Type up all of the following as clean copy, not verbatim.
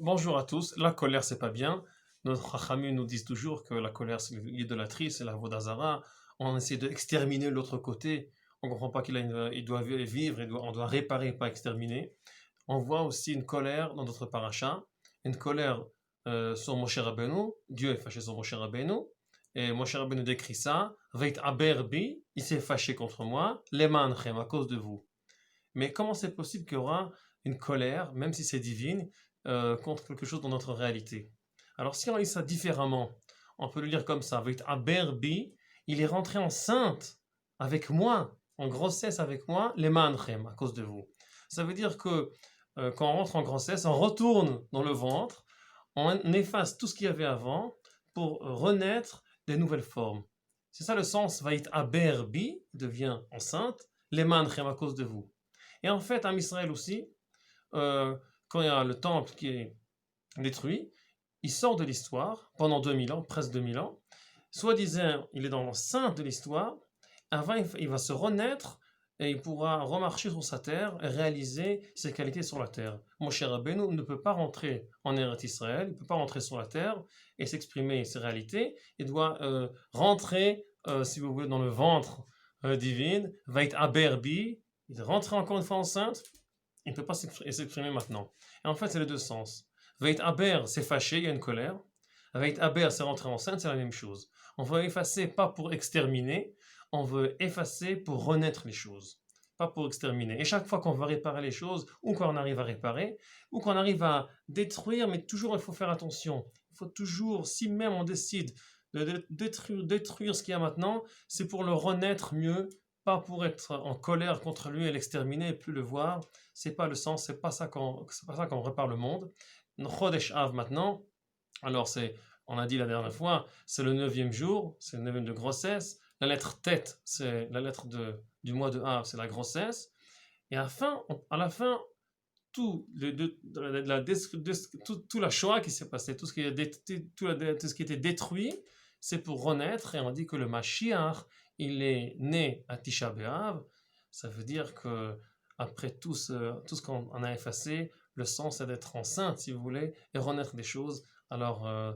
Bonjour à tous. La colère, c'est pas bien. Notre Chachamim nous disent toujours que la colère, c'est l'idolâtrie, c'est la Vodazara. On essaie d'exterminer l'autre côté. On comprend pas il doit vivre, on doit réparer, pas exterminer. On voit aussi une colère dans notre paracha, une colère sur Moshe Rabbeinu. Dieu est fâché sur Moshe Rabbeinu. Et Moshe Rabbeinu décrit ça. Veit aberbi, il s'est fâché contre moi, les manchem, à cause de vous. Mais comment c'est possible qu'il y aura une colère, même si c'est divine, contre quelque chose dans notre réalité? Alors si on lit ça différemment, on peut le lire comme ça, avec Aberbi, il est rentré enceinte avec moi, en grossesse avec moi, les manchem, à cause de vous. Ça veut dire que quand on rentre en grossesse, on retourne dans le ventre, on efface tout ce qu'il y avait avant pour renaître des nouvelles formes. C'est ça le sens, Vait Aberbi, devient enceinte, les manchem, à cause de vous. Et en fait, en Israël aussi, quand il y a le temple qui est détruit, il sort de l'histoire pendant 2000 ans, presque 2000 ans. Soi-disant, il est dans l'enceinte de l'histoire. Avant, il va se renaître et il pourra remarcher sur sa terre et réaliser ses qualités sur la terre. Moshe Rabbeinu ne peut pas rentrer en Eretz Israël, il ne peut pas rentrer sur la terre et s'exprimer ses réalités. Il doit rentrer, si vous voulez, dans le ventre divin, va être aberbi, il est rentré encore une fois enceinte, il ne peut pas s'exprimer maintenant. Et en fait, c'est les deux sens. Veit Aber, c'est fâché, il y a une colère. Veit Aber, c'est rentré enceinte, c'est la même chose. On veut effacer pas pour exterminer, on veut effacer pour renaître les choses, pas pour exterminer. Et chaque fois qu'on veut réparer les choses, ou qu'on arrive à réparer, ou qu'on arrive à détruire, mais toujours il faut faire attention. Il faut toujours, si même on décide de détruire ce qu'il y a maintenant, c'est pour le renaître mieux, pas pour être en colère contre lui et l'exterminer et plus le voir. C'est pas le sens, c'est pas ça qu'on répare le monde. Chodesh Av maintenant, alors on a dit la dernière fois, c'est le 9e jour, c'est le 9e de grossesse. La lettre tête, c'est la lettre du mois de Av, c'est la grossesse. Et à la fin, tout la Shoah qui s'est passé, tout ce qui était détruit, c'est pour renaître. Et on dit que le Mashiach, il est né à Tisha B'Av. Ça veut dire que après tout ce qu'on a effacé, le sens c'est d'être enceinte, si vous voulez, et renaître des choses. Alors,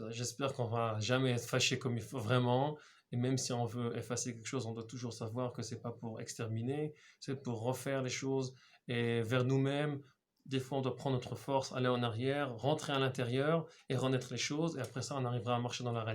j'espère qu'on va jamais être fâché comme il faut vraiment. Et même si on veut effacer quelque chose, on doit toujours savoir que c'est pas pour exterminer, c'est pour refaire les choses et vers nous-mêmes. Des fois, on doit prendre notre force, aller en arrière, rentrer à l'intérieur et renaître les choses. Et après ça, on arrivera à marcher dans la réalité.